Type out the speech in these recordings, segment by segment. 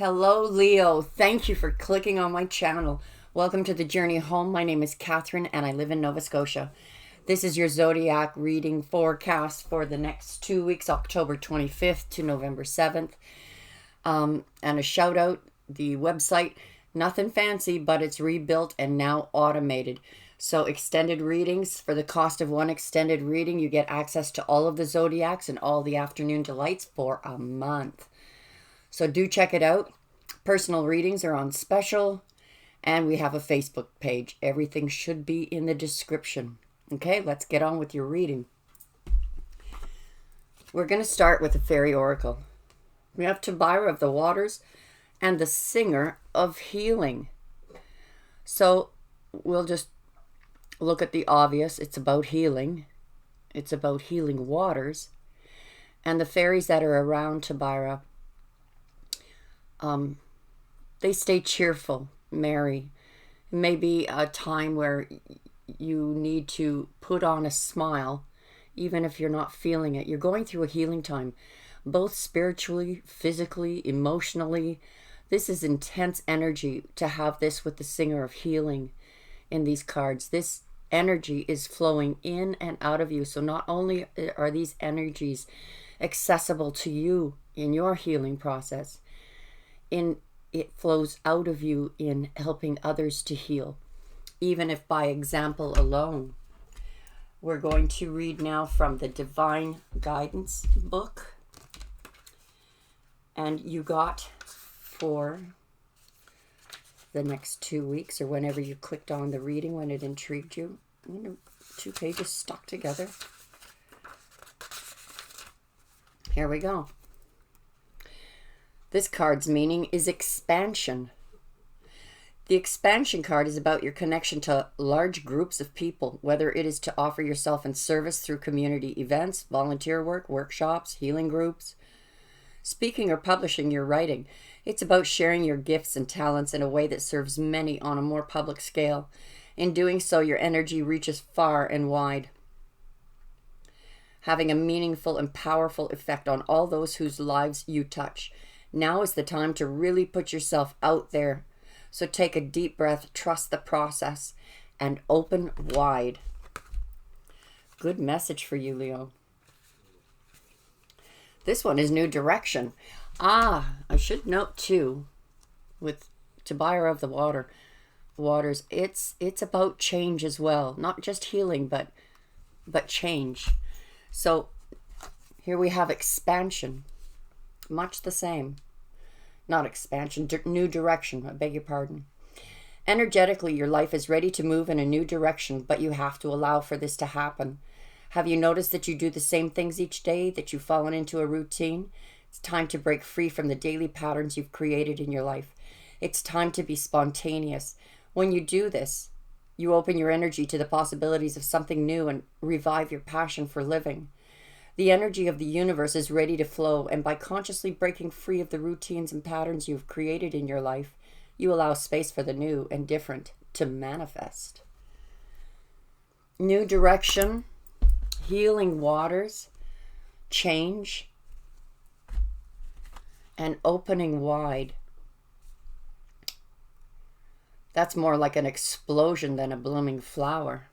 Hello, Leo. Thank you for clicking on my channel. Welcome to the journey home. My name is Catherine and I live in Nova Scotia. This is your Zodiac reading forecast for the next 2 weeks, October 25th to November 7th. And a shout out, the website, nothing fancy, but it's rebuilt and now automated. So extended readings, for the cost of one extended reading, you get access to all of the Zodiacs and all the afternoon delights for a month. So do check it out. Personal readings are on special, and we have a Facebook page. Everything should be in the description. Okay, let's get on with your reading. We're going to start with the Fairy Oracle. We have Tabira of the Waters and the Singer of Healing. So we'll just look at the obvious. It's about healing. It's about healing waters. And the fairies that are around Tabira, they stay cheerful, merry. It may be a time where you need to put on a smile, even if you're not feeling it. You're going through a healing time, both spiritually, physically, emotionally. This is intense energy to have this with the Singer of Healing in these cards. This energy is flowing in and out of you. So not only are these energies accessible to you in your healing process, it flows out of you in helping others to heal, even if by example alone. We're going to read now from the Divine Guidance book. And you got, for the next 2 weeks, or whenever you clicked on the reading, when it intrigued you, 2 pages stuck together. Here we go. This card's meaning is expansion. The expansion card is about your connection to large groups of people, whether it is to offer yourself in service through community events, volunteer work, workshops, healing groups, speaking or publishing your writing. It's about sharing your gifts and talents in a way that serves many on a more public scale. In doing so, your energy reaches far and wide, having a meaningful and powerful effect on all those whose lives you touch. Now is the time to really put yourself out there. So take a deep breath, trust the process, and open wide. Good message for you, Leo. This one is new direction. I should note too, with Tabira of the Waters, it's about change as well. Not just healing, but change. So here we have expansion. Much the same. Not expansion, new direction. I beg your pardon. Energetically, your life is ready to move in a new direction, but you have to allow for this to happen. Have you noticed that you do the same things each day, that you've fallen into a routine? It's time to break free from the daily patterns you've created in your life. It's time to be spontaneous. When you do this, you open your energy to the possibilities of something new and revive your passion for living. The energy of the universe is ready to flow, and by consciously breaking free of the routines and patterns you've created in your life, you allow space for the new and different to manifest. New direction, healing waters, change, and opening wide. That's more like an explosion than a blooming flower.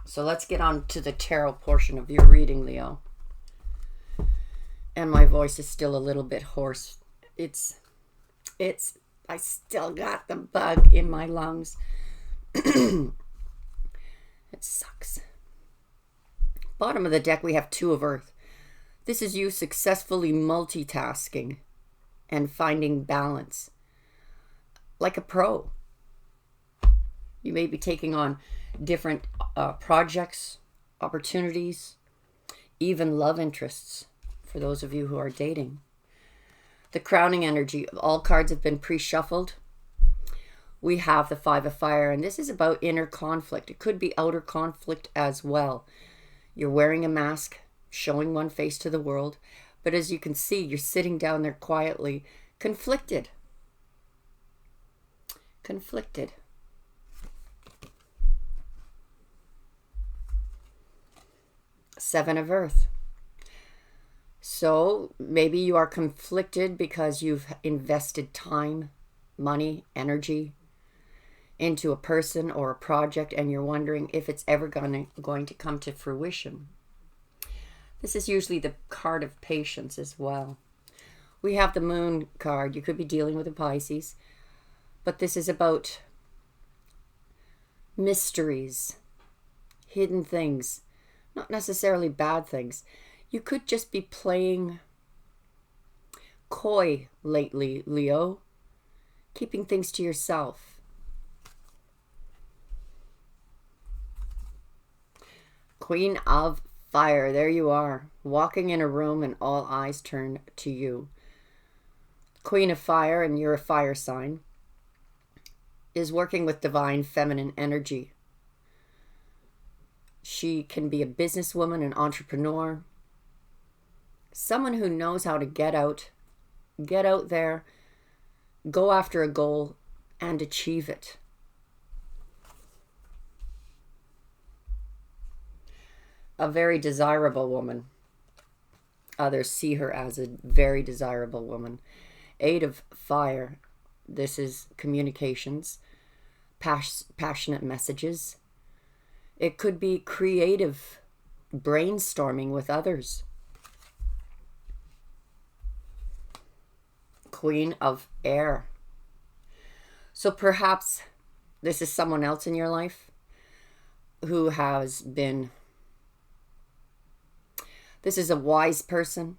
So let's get on to the tarot portion of your reading, Leo. And my voice is still a little bit hoarse. I still got the bug in my lungs. It sucks. Bottom of the deck, we have 2 of Earth. This is you successfully multitasking and finding balance. Like a pro. You may be taking on different projects, opportunities, even love interests for those of you who are dating. The crowning energy, all cards have been pre-shuffled. We have the 5 of Fire, and this is about inner conflict. It could be outer conflict as well. You're wearing a mask, showing one face to the world, but as you can see, you're sitting down there quietly, conflicted. Conflicted. Seven of Earth. So maybe you are conflicted because you've invested time, money, energy into a person or a project, and you're wondering if it's ever going to come to fruition. This is usually the card of patience as well. We have the Moon card. You could be dealing with a Pisces, but this is about mysteries, hidden things, not necessarily bad things. You could just be playing coy lately, Leo, keeping things to yourself. Queen of Fire, there you are, walking in a room and all eyes turn to you. Queen of Fire, and you're a fire sign, is working with divine feminine energy. She can be a businesswoman, an entrepreneur, someone who knows how to get out there, go after a goal, and achieve it. A very desirable woman. Others see her as a very desirable woman. 8 of Fire. This is communications, passionate messages. It could be creative brainstorming with others. Queen of Air. So perhaps this is someone else in your life who has been... This is a wise person,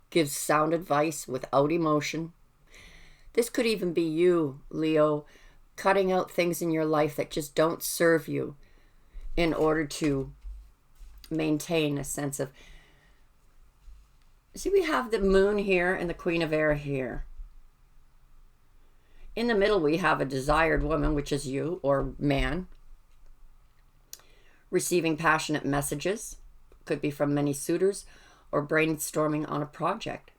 gives sound advice without emotion. This could even be you, Leo, cutting out things in your life that just don't serve you in order to maintain a sense of... See, we have the Moon here and the Queen of Air here. In the middle, we have a desired woman, which is you, or man, receiving passionate messages. Could be from many suitors or brainstorming on a project.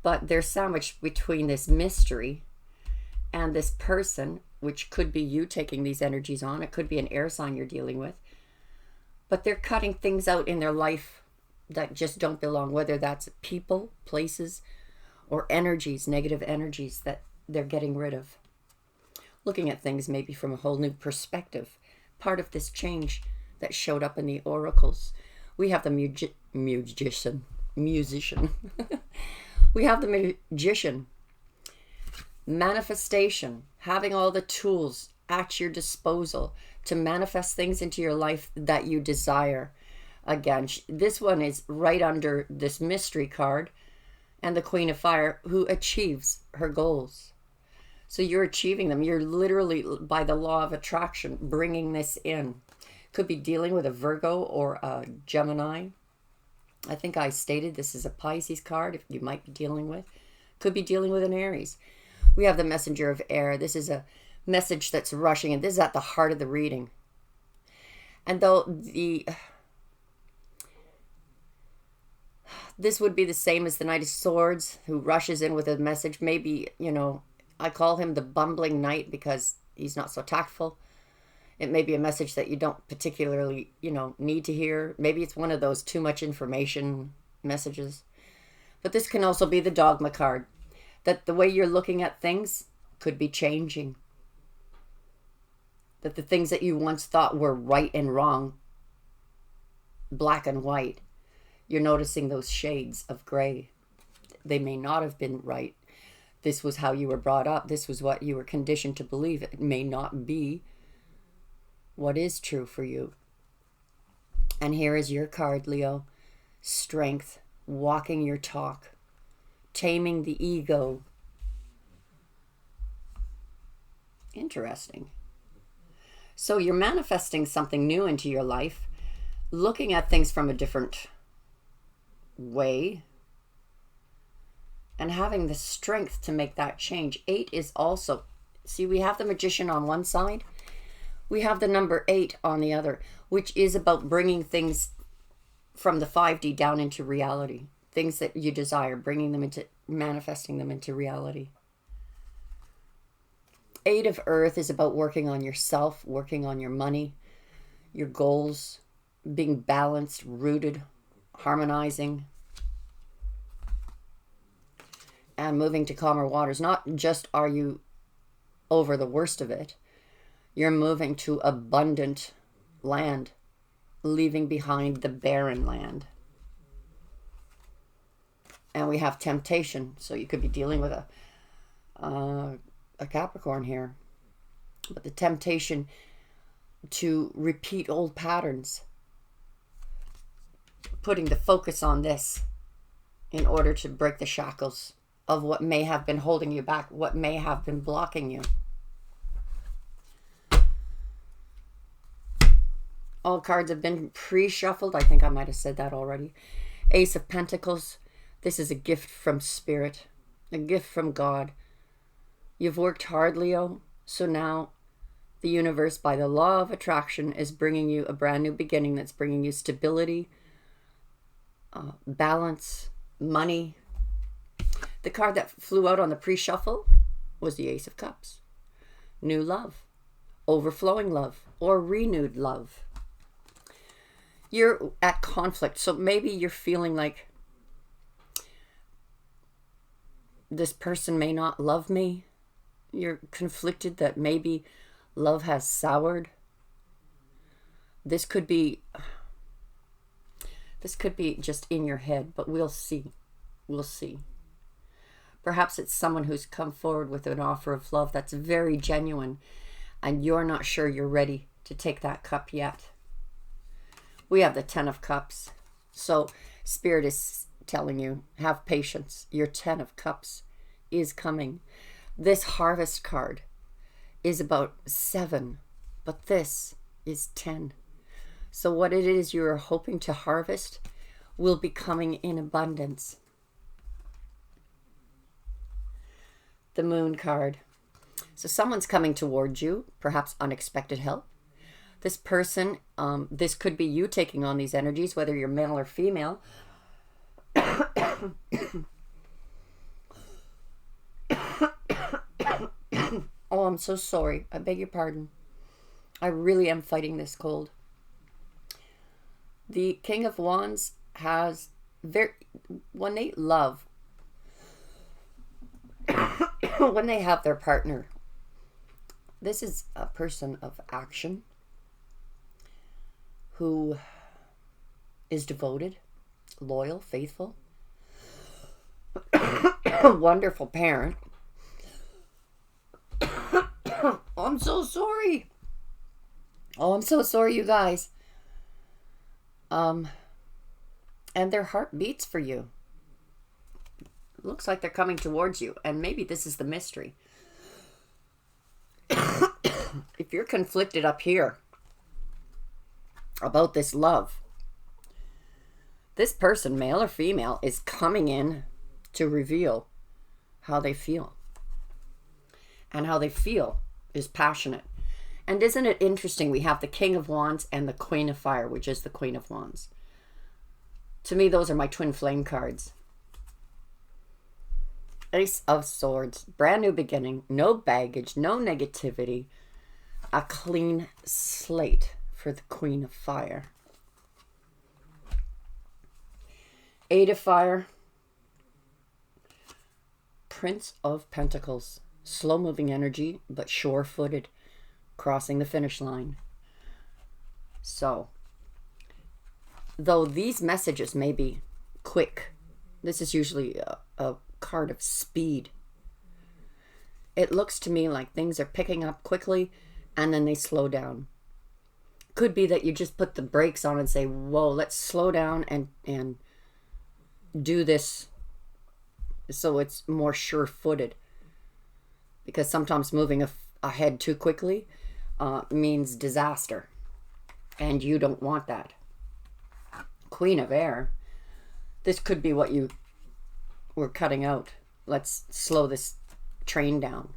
But they're sandwiched between this mystery and this person, which could be you taking these energies on. It could be an air sign you're dealing with. But they're cutting things out in their life that just don't belong, whether that's people, places, or energies, negative energies that they're getting rid of. Looking at things maybe from a whole new perspective. Part of this change that showed up in the oracles. We have the musician. We have the magician. Manifestation. Having all the tools at your disposal to manifest things into your life that you desire. Again, this one is right under this mystery card and the Queen of Fire, who achieves her goals. So you're achieving them. You're literally, by the law of attraction, bringing this in. Could be dealing with a Virgo or a Gemini. I think I stated this is a Pisces card, if you might be dealing with. Could be dealing with an Aries. We have the Messenger of Air. This is a message that's rushing, and this is at the heart of the reading. And though this would be the same as the Knight of Swords, who rushes in with a message. Maybe, I call him the bumbling knight because he's not so tactful. It may be a message that you don't particularly, need to hear. Maybe it's one of those too much information messages. But this can also be the Dogma card. That the way you're looking at things could be changing. That the things that you once thought were right and wrong, black and white, you're noticing those shades of gray. They may not have been right. This was how you were brought up. This was what you were conditioned to believe. It may not be what is true for you. And here is your card, Leo. Strength, walking your talk, taming the ego. Interesting. So you're manifesting something new into your life, looking at things from a different way, and having the strength to make that change. 8 is also, see, we have the Magician on one side. We have the number 8 on the other, which is about bringing things from the 5D down into reality. Things that you desire, bringing them into, manifesting them into reality. 8 of Earth is about working on yourself, working on your money, your goals, being balanced, rooted, harmonizing, and moving to calmer waters. Not just are you over the worst of it, you're moving to abundant land, leaving behind the barren land. And we have temptation, so you could be dealing with a Capricorn here. But the temptation to repeat old patterns, putting the focus on this in order to break the shackles of what may have been holding you back, what may have been blocking you. All cards have been pre-shuffled. I think I might have said that already. Ace of Pentacles. This is a gift from Spirit, a gift from God. You've worked hard, Leo, so now the universe, by the law of attraction, is bringing you a brand new beginning that's bringing you stability, balance, money. The card that flew out on the pre-shuffle was the Ace of Cups. New love, overflowing love, or renewed love. You're at conflict, so maybe you're feeling like this person may not love me. You're conflicted that maybe love has soured. This could be just in your head, but we'll see. We'll see. Perhaps it's someone who's come forward with an offer of love that's very genuine, and you're not sure you're ready to take that cup yet. We have the 10 of Cups. So Spirit is telling you, have patience. Your 10 of Cups is coming. This Harvest card is about 7, but this is 10. So what it is you're hoping to harvest will be coming in abundance. The Moon card. So someone's coming towards you, perhaps unexpected help. This person, this could be you taking on these energies, whether you're male or female. Oh, I'm so sorry. I beg your pardon. I really am fighting this cold. The King of Wands has when they love, when they have their partner, this is a person of action who is devoted, loyal, faithful, wonderful parent. I'm so sorry. Oh, I'm so sorry, you guys. And their heart beats for you. Looks like they're coming towards you, and maybe this is the mystery. If you're conflicted up here about this love, this person, male or female, is coming in to reveal how they feel. And how they feel is passionate. And isn't it interesting? We have the King of Wands and the Queen of Fire, which is the Queen of Wands. To me, those are my twin flame cards. Ace of Swords, brand new beginning, no baggage, no negativity, a clean slate for the Queen of Fire. Eight of Fire, Prince of Pentacles, slow-moving energy, but sure-footed, crossing the finish line. So, though these messages may be quick, this is usually a card of speed. It looks to me like things are picking up quickly and then they slow down. Could be that you just put the brakes on and say, whoa, let's slow down and do this so it's more sure-footed. Because sometimes moving ahead too quickly means disaster. And you don't want that. Queen of Air. This could be what you were cutting out. Let's slow this train down.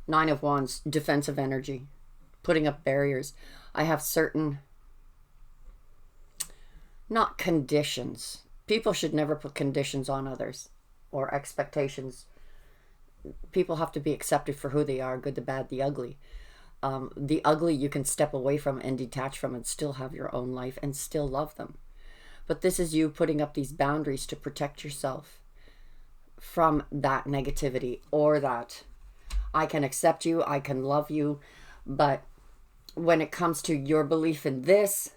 Nine of Wands, defensive energy. Putting up barriers. I have certain, not conditions. People should never put conditions on others or expectations. People have to be accepted for who they are, good, the bad, the ugly. The ugly you can step away from and detach from and still have your own life and still love them. But this is you putting up these boundaries to protect yourself from that negativity, or that I can accept you, I can love you, but when it comes to your belief in this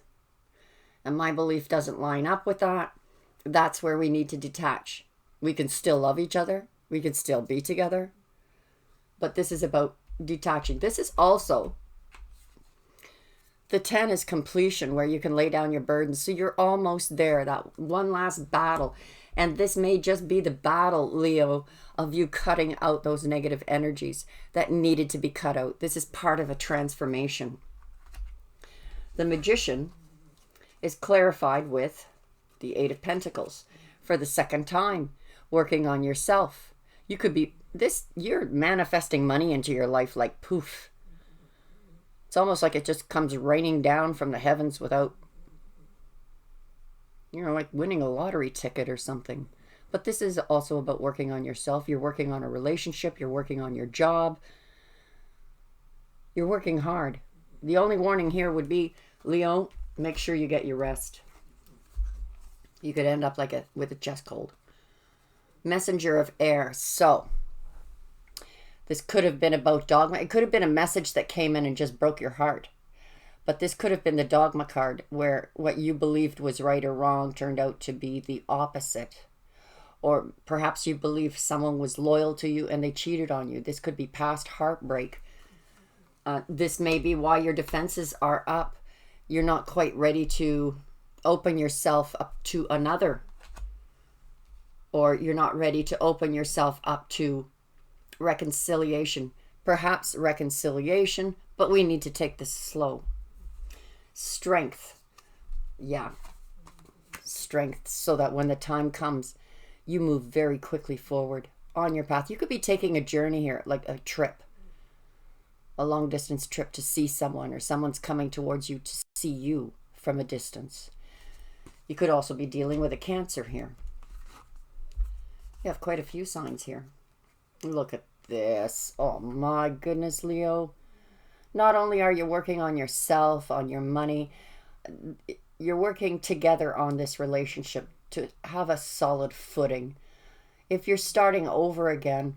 and my belief doesn't line up with that, that's where we need to detach. We can still love each other, we can still be together, but this is about detaching. This is also, the 10 is completion, where you can lay down your burdens. So you're almost there, that one last battle. And this may just be the battle, Leo, of you cutting out those negative energies that needed to be cut out. This is part of a transformation. The Magician is clarified with the 8 of Pentacles for the second time, working on yourself. You could be you're manifesting money into your life like poof. It's almost like it just comes raining down from the heavens without, like winning a lottery ticket or something. But this is also about working on yourself. You're working on a relationship. You're working on your job. You're working hard. The only warning here would be, Leo, make sure you get your rest. You could end up with a chest cold. Messenger of air. So this could have been about dogma. It could have been a message that came in and just broke your heart. But this could have been the dogma card, where what you believed was right or wrong turned out to be the opposite. Or perhaps you believed someone was loyal to you and they cheated on you. This could be past heartbreak. This may be why your defenses are up. You're not quite ready to open yourself up to another. Or you're not ready to open yourself up to reconciliation. Perhaps reconciliation, but we need to take this slow. Strength. Yeah. Strength, so that when the time comes, you move very quickly forward on your path. You could be taking a journey here, like a trip, a long distance trip to see someone, or someone's coming towards you to see you from a distance. You could also be dealing with a Cancer here. You have quite a few signs here. Look at this. Oh my goodness, Leo. Not only are you working on yourself, on your money, you're working together on this relationship to have a solid footing. If you're starting over again,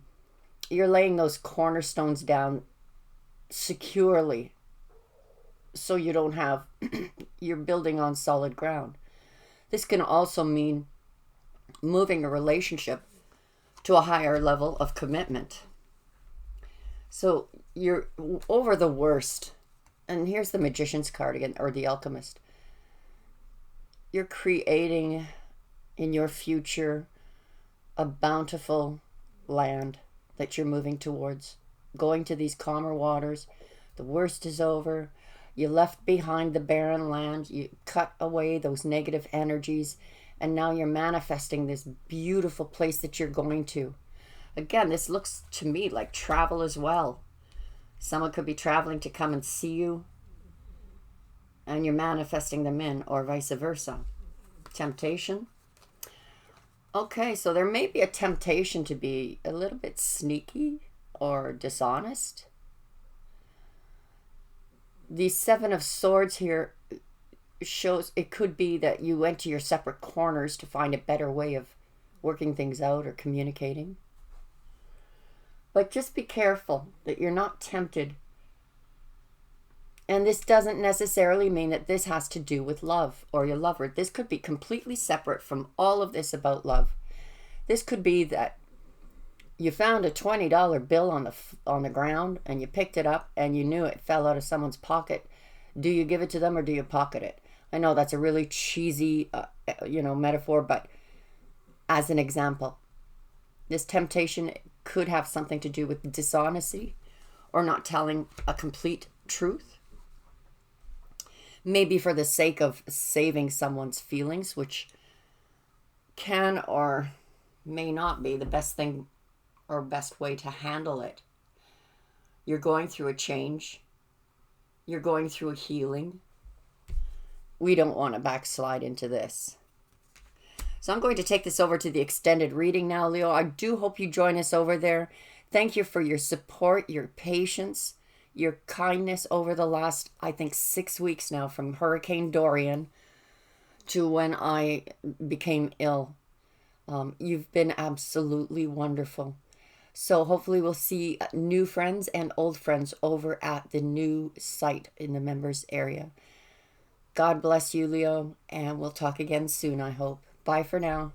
you're laying those cornerstones down securely, so you don't have, you're building on solid ground. This can also mean moving a relationship to a higher level of commitment. So you're over the worst. And here's the Magician's card again, or the Alchemist. You're creating in your future a bountiful land that you're moving towards, going to these calmer waters. The worst is over. You left behind the barren land. You cut away those negative energies. And now you're manifesting this beautiful place that you're going to. Again, this looks to me like travel as well. Someone could be traveling to come and see you, and you're manifesting them in, or vice versa. Temptation. Okay, so there may be a temptation to be a little bit sneaky or dishonest. The 7 of Swords here shows it could be that you went to your separate corners to find a better way of working things out or communicating. But just be careful that you're not tempted. And this doesn't necessarily mean that this has to do with love or your lover. This could be completely separate from all of this about love. This could be that you found a $20 bill on the ground, and you picked it up and you knew it fell out of someone's pocket. Do you give it to them or do you pocket it? I know that's a really cheesy, metaphor, but as an example, this temptation could have something to do with dishonesty or not telling a complete truth. Maybe for the sake of saving someone's feelings, which can or may not be the best thing or best way to handle it. You're going through a change. You're going through a healing. We don't want to backslide into this. So I'm going to take this over to the extended reading now, Leo. I do hope you join us over there. Thank you for your support, your patience, your kindness over the last, I think, 6 weeks now, from Hurricane Dorian to when I became ill. You've been absolutely wonderful. So hopefully we'll see new friends and old friends over at the new site in the members area. God bless you, Leo, and we'll talk again soon, I hope. Bye for now.